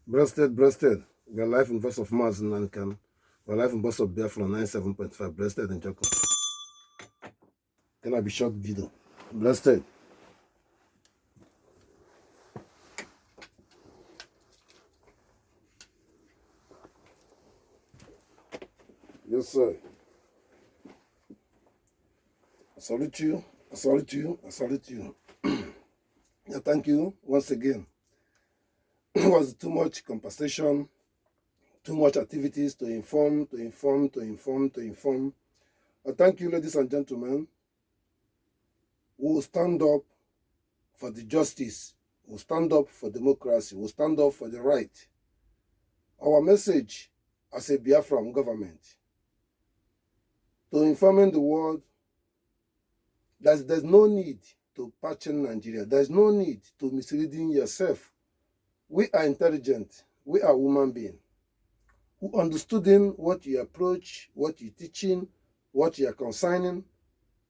Breasted. We are live in Voice of Mars in Nankan. We are live in Voice of Biafra 97.5. Breasted in Chukwu. Can I be short video? Breasted. Yes, sir. I salute you. I salute you. I salute you. Yeah, thank you once again. It was too much conversation, too much activities to inform. I thank you, ladies and gentlemen, who will stand up for the justice, who will stand up for democracy, who will stand up for the right. Our message as a Biafran government to informing the world that there's no need to patching Nigeria. There's no need to misleading yourself. We are intelligent. We are human beings who understanding what you approach, what you're teaching, what you are consigning,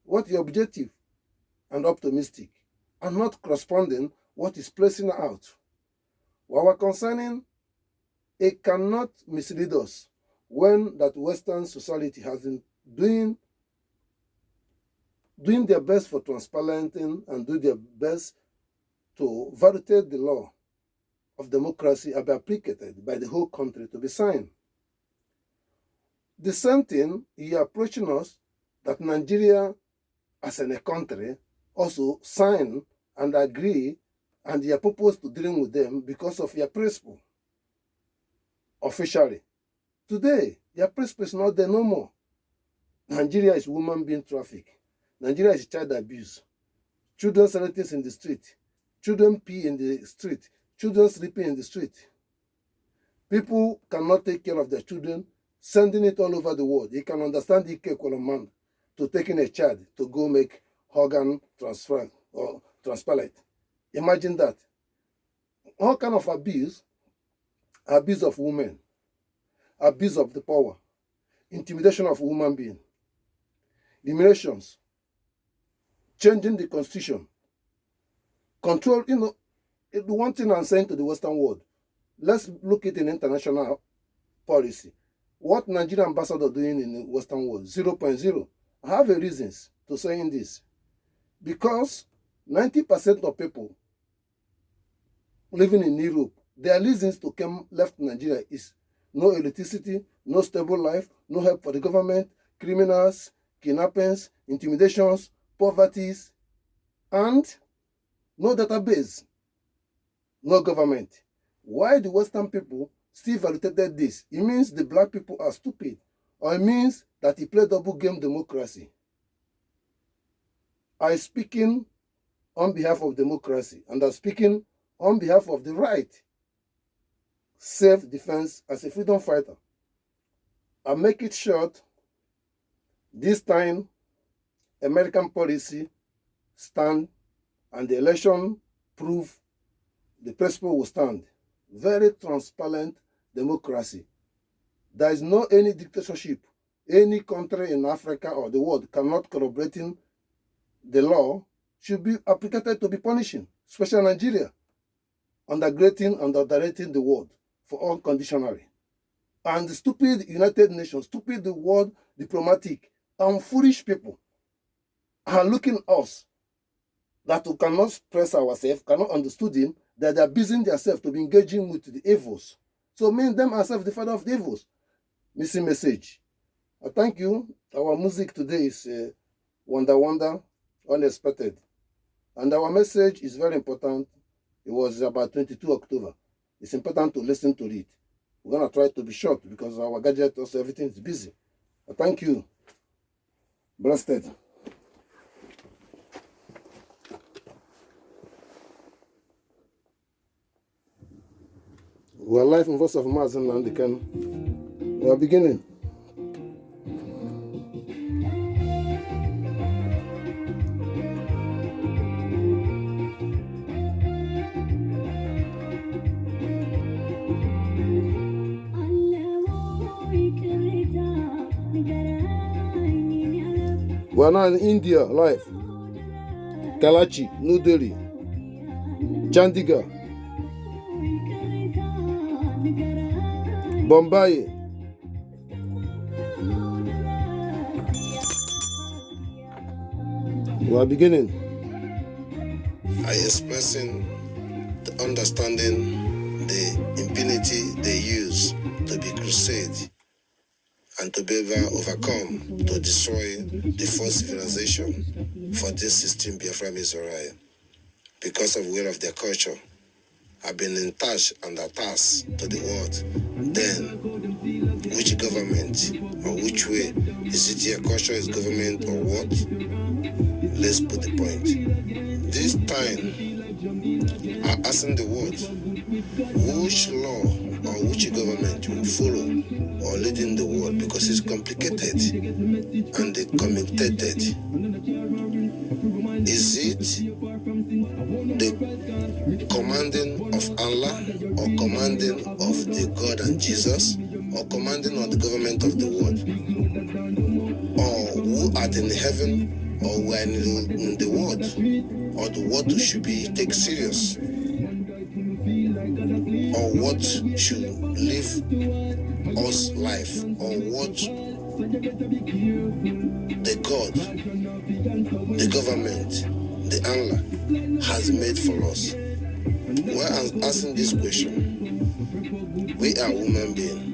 what your objective, and optimistic, and not corresponding what is placing out. What we're concerning, it cannot mislead us when that Western society has been doing their best for transparenting and do their best to validate the law of democracy and be applicated by the whole country to be signed. The same thing, you are approaching us that Nigeria as a country also sign and agree and you are proposed to dealing with them because of your principle. Officially. Today, your principle is not there no more. Nigeria is woman being trafficked. Nigeria is child abuse. Children selling things in the street. Children pee in the street. Children sleeping in the street. People cannot take care of their children, sending it all over the world. You can understand the man to taking a child to go make organ transfer or transplant. Imagine that. All kind of abuse of women, abuse of the power, intimidation of human being, eliminations, changing the constitution, control, the one thing I'm saying to the Western world, let's look at an international policy. What Nigerian ambassador doing in the Western world? 0.0. I have a reasons to saying this. Because 90% of people living in Europe, their reasons to come left Nigeria is no electricity, no stable life, no help for the government, criminals, kidnappings, intimidations, poverties, and no database, no government. Why the Western people still validated this? It means the black people are stupid, or it means that he played double game democracy. I'm speaking on behalf of democracy, and I'm speaking on behalf of the right, self-defense as a freedom fighter. I'll make it short. This time, American policy stand, and the election prove the principle will stand. Very transparent democracy. There is no any dictatorship. Any country in Africa or the world cannot corroborating the law should be applied to be punishing, especially Nigeria, undergrading and underrating the world for unconditionally. And the stupid United Nations, stupid the world diplomatic, and foolish people are looking at us that we cannot express ourselves, cannot understand them, that they are busy themselves to be engaging with the evils. So mean them ourselves the father of the evils. Missing message. I thank you. Our music today is Wonder, Unexpected. And our message is very important. It was about 22 October. It's important to listen to it. We're going to try to be short because our gadget also everything is busy. I thank you. Blessed. We are live in Voice of Mars and Nandikan. We are beginning. We are now in India, live. Karachi, New Delhi, Chandigarh, Bombay. We are beginning. I expressing the understanding the impunity they use to be crusade and to be able to overcome, to destroy the first civilization for this system Biafran Israel because of will of their culture have been in touch and attached to the world. Then, which government or which way? Is it their culture is government or what? Let's put the point. This time, I'm asking the world, which law or which government will follow or lead in the world, because it's complicated and committed. Is it the commanding of Allah or commanding of the God and Jesus or commanding of the government of the world? Or who are in heaven or who are in the world? Or the world should be taken serious? Or what should live us life? Or what the God, the government, the Allah has made for us? While I'm asking this question, we are human beings.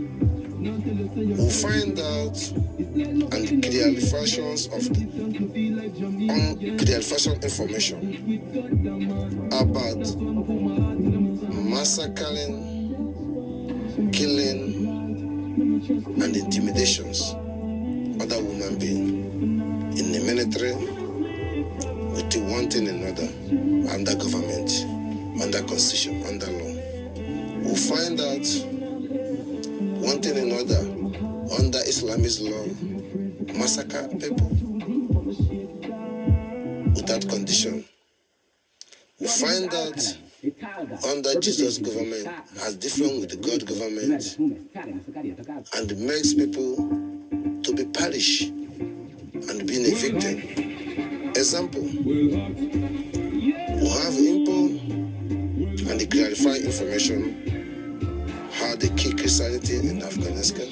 We'll find out and the clarifications of clarification information about massacring, killing, and intimidations other human beings in the military, with one thing another, under government, under constitution, under law. We'll find out one thing another under Islamist law, massacre people without condition. We'll find out under Jesus' government has different with the God government and makes people to be perished and being a victim. Example, we have info and the clarified information how they kill Christianity in Afghanistan,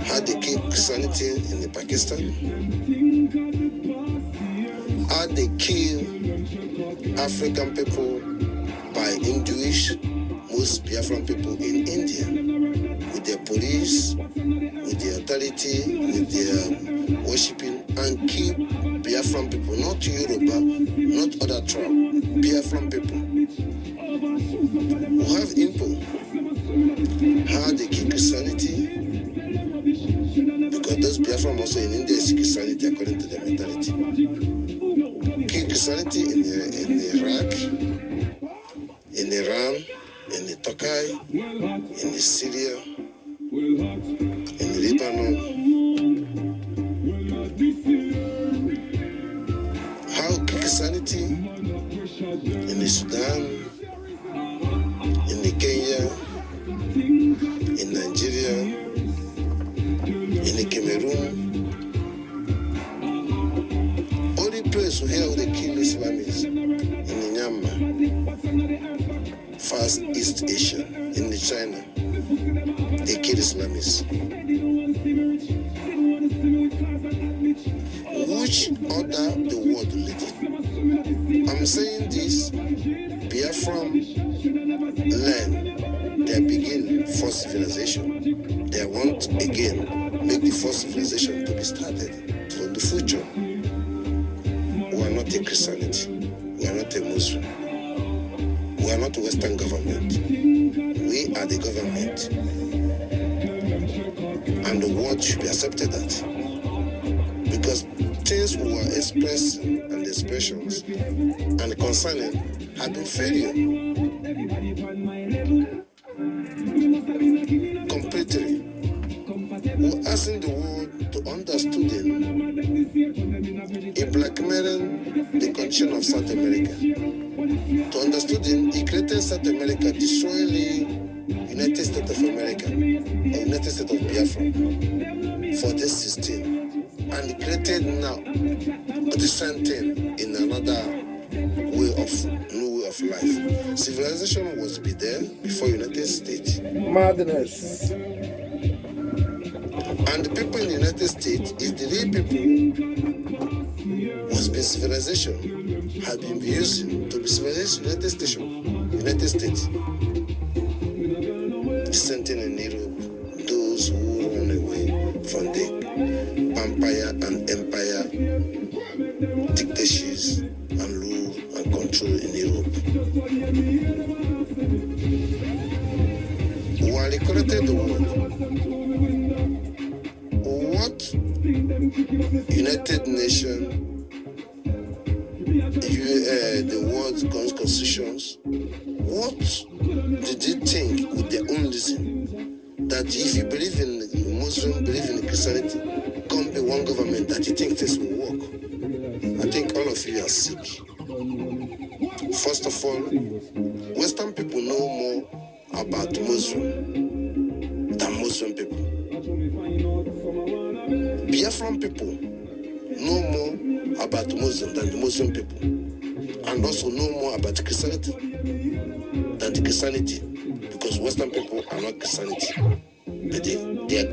how they kill Christianity in Pakistan, how they kill African people by Jewish, most Biafran people in India, with their police, with their authority, with their worshipping, and kill Biafran people, not Yoruba, not other tribe, Biafran people. We have info how they kill Christianity, because those Biafran also in India is Christianity according to their mentality. Kill Christianity in Iraq, in Iran, in the Turkey, in the Syria, in Lebanon. How Christianity in the Sudan, in the Kenya, in Nigeria, in the Cameroon. Only place where they kill Islamists in Myanmar, Far East Asia, in China, they kill Islamists. Which other the world leading? I'm saying this, Biafran land, they begin first civilization. They want again make the first civilization to be started from the future. We are not a Christianity. We are not a Muslim. We are not a Western government. We are the government. And the world should be accepted that. Because things we were expressing and expressions and concerning have been failure. Completely. We're asking the world to understand in blackmailing the condition of South America. To understand he created South America, destroying the United States of America, or United States of Biafra, for this system. And he created now the same thing in another new way of life. Civilization was be there before United States. Madness. And the people in the United States is the real people was been civilization had been using to be civilization United States. Dissenting in Europe, those who run away from the vampire and empire dictatorships and rule and control in Europe. While they corrected the world, what United Nations, the world's constitutions, what did they think with their own reason that if you believe in Muslim, believe in Christianity, come be one government that you think this will work? I think all of you are sick. First of all, Western people know more about Muslim than Muslim people. Biafran people know more about Muslim than the Muslim people, and also know more about Christianity than the Christianity, because Western people are not Christianity, but they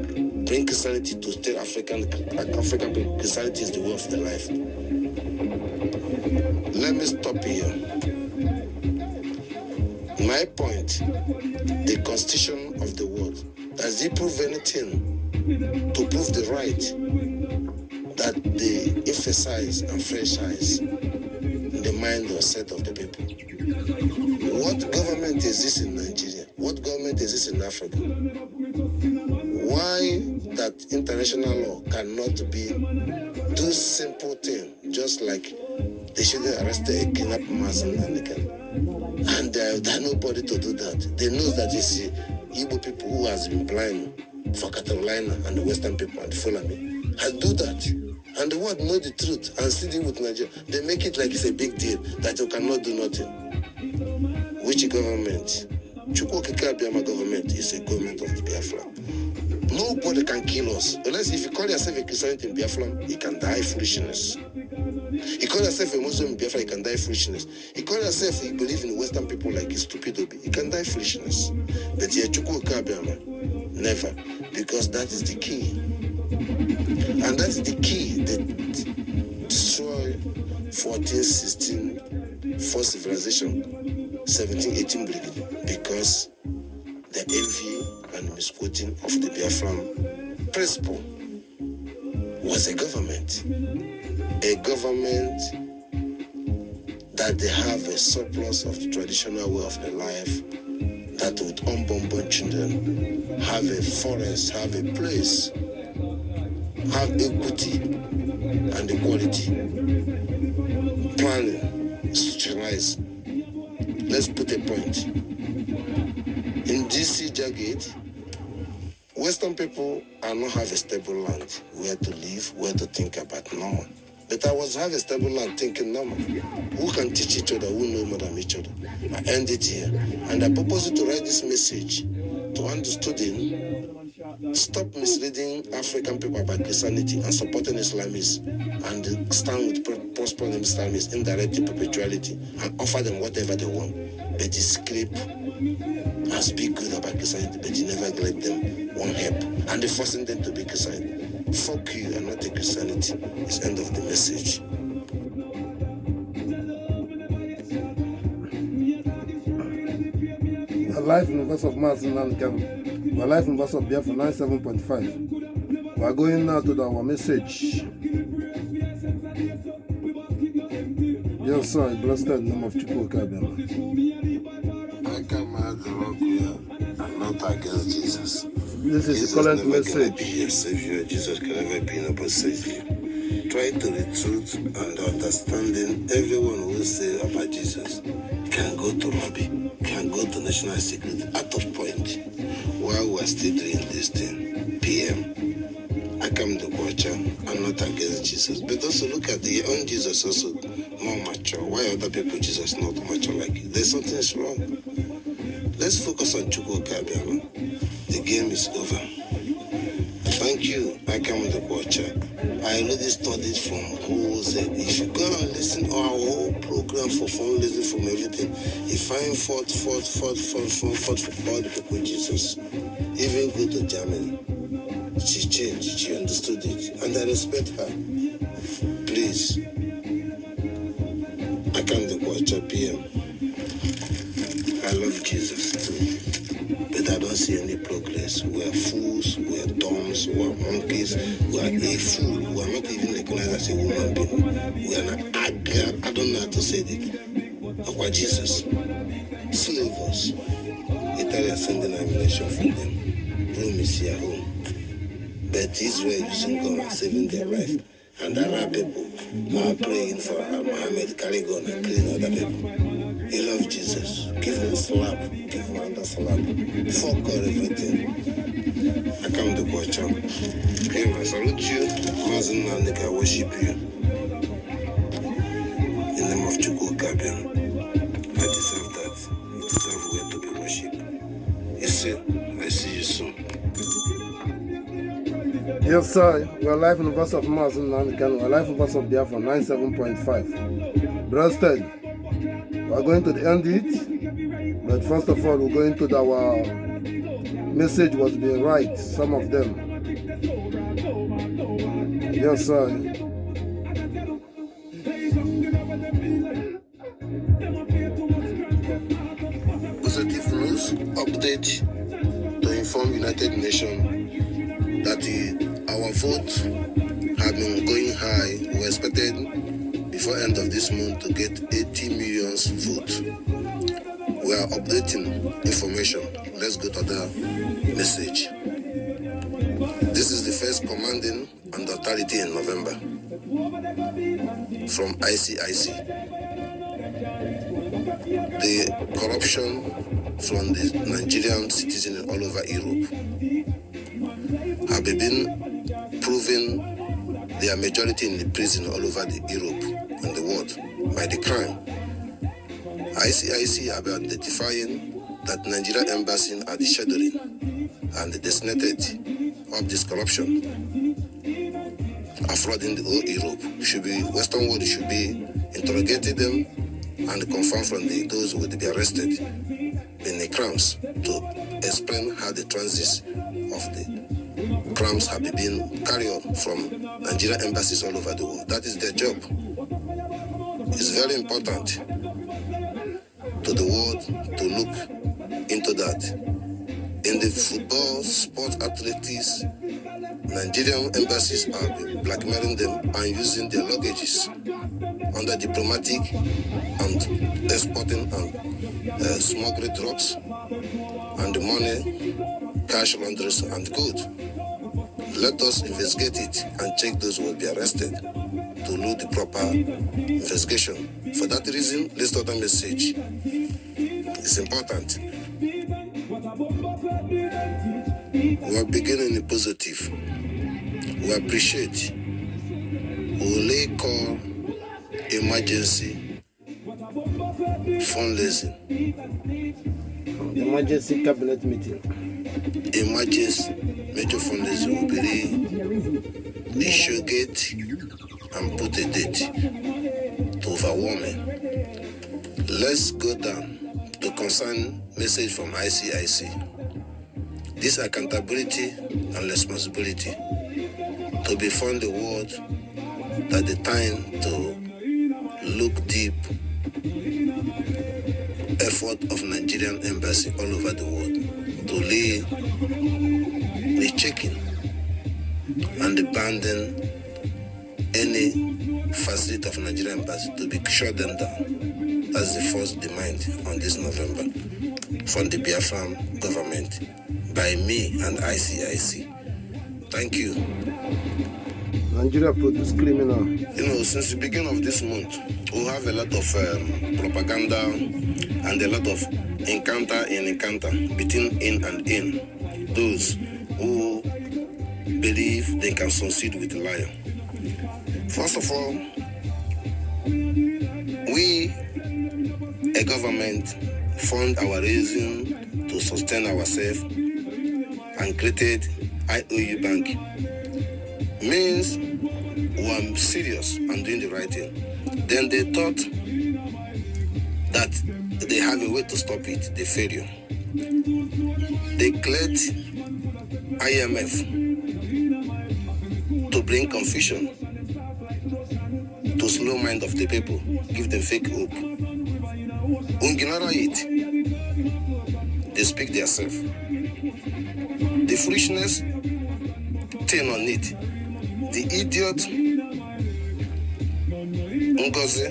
bring Christianity to still African people. Christianity is the way of their life. Let me stop here. My point, the constitution of the world, does it prove anything to prove the right that they emphasize and franchise in the mind or set of the people? What government exists in Nigeria? What government exists in Africa? Why that international law cannot be do simple thing, just like they shouldn't arrest a kidnapped person and there are nobody to do that. They know that it's Igbo people who has been blind for Carolina and the Western people and the Fulani has do that. And the world know the truth and still deal with Nigeria. They make it like it's a big deal that you cannot do nothing. Which government? Chukwu Okike Abiama government is a government of the Biafra. Nobody can kill us. Unless if you call yourself a Christian in Biafra, you can die foolishness. You call yourself a Muslim in Biafra, you can die foolishness. You call yourself, you believe in Western people like a stupid obi, you can die foolishness. But here, Chukwu Okike Abiama, never. Because that is the key. And that's the key that destroy 14, 16, first civilization, 17, 18 brigade. Because the envy and misquoting of the Biafran principle was a government that they have a surplus of the traditional way of their life, that with unborn children have a forest, have a place, have equity and equality, planning, socialize. Let's put a point. In DC Jagged, Western people are not have a stable land where to live, where to think about normal. But I was have a stable land thinking normal. Who can teach each other, who know more than each other? I end it here. And I propose to write this message to understanding, stop misleading African people about Christianity and supporting Islamists, and stand with prospering Islamists indirectly perpetuality and offer them whatever they want. But the script and speak good about Christianity, but you never let them one help. And they're forcing them to be Christian. Fuck you and not a Christianity. It's end of the message. The life universe of Mass in Lankam. The life universe of Biafra 97.5. We are going now to our message. Yes, sir, blessed in the name of Chukwu Okike Abiama. I come out the rock here and not against Jesus. This is the current message. Be a savior. Jesus can never be in opposition. Try to the truth and understanding. Everyone who say about Jesus can go to lobby, can go to national security at of point. While we are still doing this thing, PM, I come to watch. I'm not against Jesus, but also look at the own Jesus also more mature. Why other people Jesus not mature like it? There's something wrong. Let's focus on Chukwu Okike Abiama. The game is over. Thank you. I come the watcher. I already studied from who said if you go and listen to our whole program for fundraising from everything. He fought for all the people, Jesus. Even go to Germany. She changed, she understood it, and I respect her. Please, I can't watch a PM. I love Jesus too, but I don't see any progress. We are fools, we are dumbs, we are monkeys, we are a fool. We are not even recognized as a human being. We are not I don't know how to say it. Our Jesus, slavers, Italy sending ammunition for them. Rome is here home. But Israel using gun and saving their life. And Arab people are praying for Muhammad, carry gun and killing other people. He loves Jesus. Give him a slap. Give him another slap. Fuck God, everything. I come to watch him. Okay, I salute you. Mazin and I worship you. In the name of Chukwu Okike Abiama. I deserve that. I deserve where to be worshipped. You see, I see you soon. Yes, sir. We are live in the verse of Mars in Unconditional. We are live in the verse of Biafra 97.5. Breasted. We are going to end it. But first of all, we're going to our message was being right. Some of them. Yes, sir. Positive news update to inform United Nations that our vote have been going high. We expected before end of this month to get 80 million votes. We are updating information. Let's go to the message. This is the first commanding and authority in November from ICIC. The corruption from the Nigerian citizens all over Europe have been proven they are majority in the prison all over the Europe and the world by the crime. ICIC have been identifying that Nigerian embassy are the shadowing and the designated of this corruption are flooding the whole Europe. Western world should be interrogating them and confirm from those who would be arrested in the crimes to explain how the transits of the crimes have been carried on from Nigerian embassies all over the world. That is their job. It's very important to the world to look into that. In the football, sport, athletics, Nigerian embassies are blackmailing them and using their luggages under diplomatic and exporting and smuggling drugs and the money, cash laundries and good. Let us investigate it and check those who will be arrested to do the proper investigation. For that reason, this other message is important. We are beginning in positive. We appreciate. We will call emergency fundraising. Emergency cabinet meeting. Emergency major fundraising will be the show gate and put a date to overwhelming. Let's go down to concern message from ICIC. This accountability and responsibility to be found the world that the time to look deep effort of Nigerian embassy all over the world to lay the checking and abandoning any facility of Nigerian embassy to be shut them down. That's the first demand on this November from the Biafran government by me and ICIC. Thank you. Nigeria produce criminal. Since the beginning of this month, we have a lot of propaganda and a lot of encounter between in and in. Those who believe they can succeed with the lion. First of all, we, a government, fund our reason to sustain ourselves and created IOU Bank. Means we are serious and doing the right thing. Then they thought that they have a way to stop it, they fail you. They cleared IMF to bring confusion, to slow mind of the people, give them fake hope. Unginara it, they speak themselves. The foolishness thing on it, the idiot Ngozi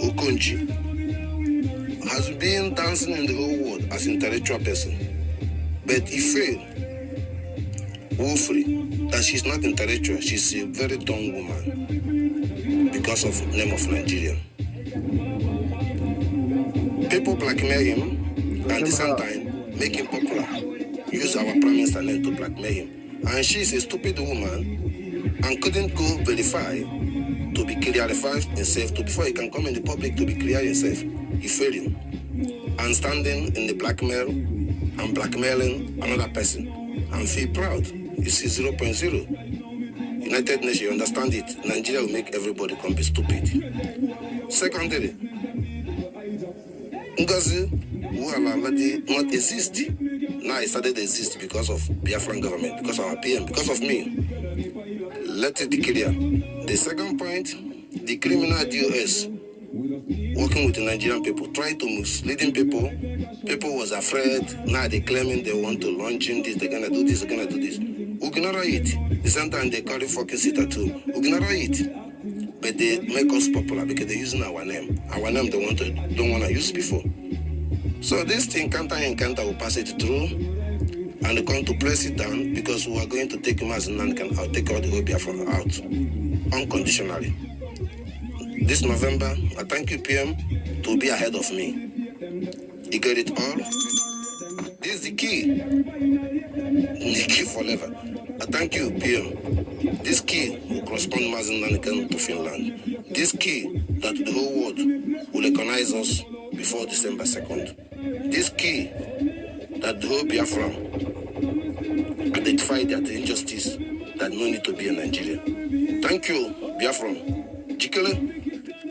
Okonji has been dancing in the whole world as an intellectual person, but he failed woefully that she's not intellectual, she's a very dumb woman because of the name of Nigeria. People blackmail him and at the same time make him popular, use our prime minister name to blackmail him. And she's a stupid woman and couldn't go verify to be clarified himself to before he can come in the public to be clear himself. He failed him. And standing in the blackmail and blackmailing another person and feel proud. You see 0.0. United Nations, you understand it. Nigeria will make everybody come be stupid. Secondly, Ngozi will already not exist. Now it started to exist because of Biafran government, because of our PM, because of me. Let it be clear. The second point, the criminal DOS working with the Nigerian people, trying to misleading people. People was afraid. Now they claiming they want to launch in this, they're gonna do this, they're gonna do this. We cannot it. The same time they call it fucking sitter too. We cannot it. But they make us popular because they're using our name. Our name don't want to use before. So this thing, encounter will pass it through and they come to press it down because we are going to take him as an I'll take all the whole Biafran out unconditionally. This November, I thank you, PM, to be ahead of me. You get it all? This is the key. The key forever. I thank you, PM. This key will correspond Mazinanikan to Finland. This key that the whole world will recognize us before December 2nd. This key that the whole Biafran identify that injustice that no need to be in Nigeria. Thank you, Biafran. Jikele,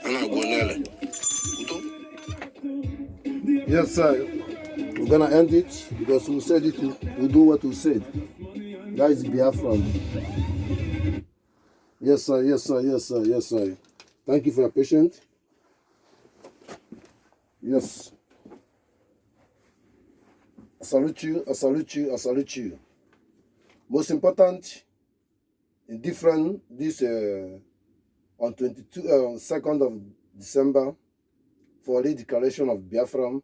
Anna Gonele. Yes, sir. We're gonna end it because we said it. We do what we said. That is Biafran. Yes, sir. Yes, sir. Yes, sir. Yes, sir. Thank you for your patience. Yes. I salute you. I salute you. I salute you. Most important, in different this on 2nd of December for the declaration of Biafran.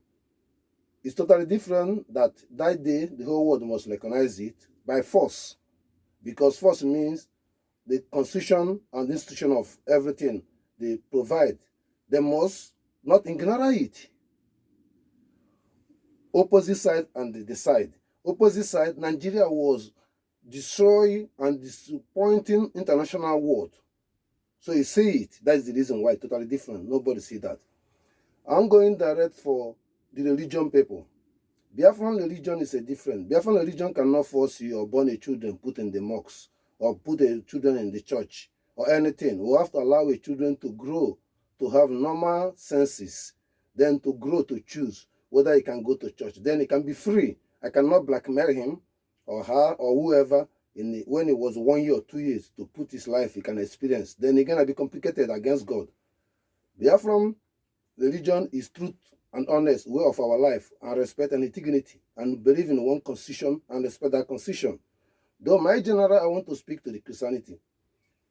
It's totally different that day the whole world must recognize it by force, because force means the constitution and the institution of everything they provide. They must not ignore it. Opposite side and the side. Opposite side, Nigeria was destroying and disappointing international world. So you see it. That is the reason why it's totally different. Nobody see that. I'm going direct for the religion people. Biafran religion is a different. Biafran religion cannot force you or born a children put in the mosques or put a children in the church or anything. We have to allow a children to grow, to have normal senses, then to grow to choose whether he can go to church. Then he can be free. I cannot blackmail him or her or whoever when he was 1 year or 2 years to put his life he can experience. Then he's going to be complicated against God. Biafran religion is truth and honest way of our life and respect and dignity and believe in one constitution and respect that constitution. Though my general, I want to speak to the Christianity.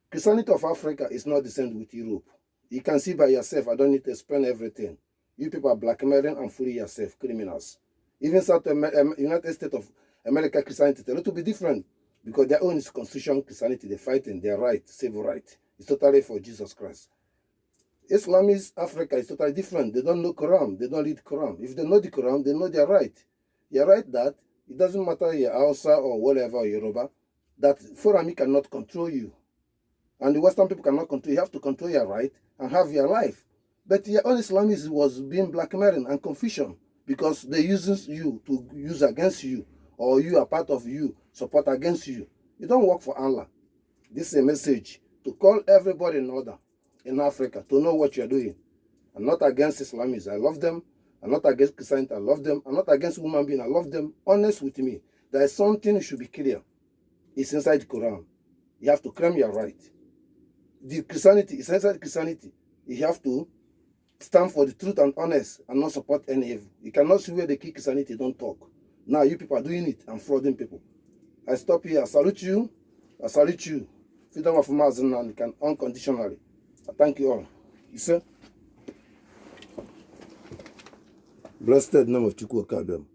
Christianity of Africa is not the same with Europe. You can see by yourself, I don't need to explain everything. You people are blackmailing and fooling yourself, criminals. Even United States of America Christianity is a little bit different because their own is constitution Christianity. They fight in their right, civil right. It's totally for Jesus Christ. Islamist Africa is totally different. They don't know Quran. They don't read Quran. If they know the Quran, they know their right. You're right that it doesn't matter you're Hausa or whatever, or Yoruba, that Forami cannot control you. And the Western people cannot control you. You have to control your right and have your life. But your own Islamist was being blackmailing and confusion because they use you to use against you, or you are part of you, support against you. You don't work for Allah. This is a message to call everybody in order in Africa to know what you're doing. I'm not against Islamists. I love them. I'm not against Christianity. I love them. I'm not against human beings. I love them. Honest with me. There is something should be clear. It's inside the Quran. You have to claim your right. The Christianity is inside Christianity. You have to stand for the truth and honest and not support any evil. You cannot see where they kill Christianity, don't talk. Now you people are doing it and frauding people. I stop here. I salute you. I salute you. Freedom of Mazin can unconditionally. I thank you all. You say? Blessed name of Chukwu Okike Abiama.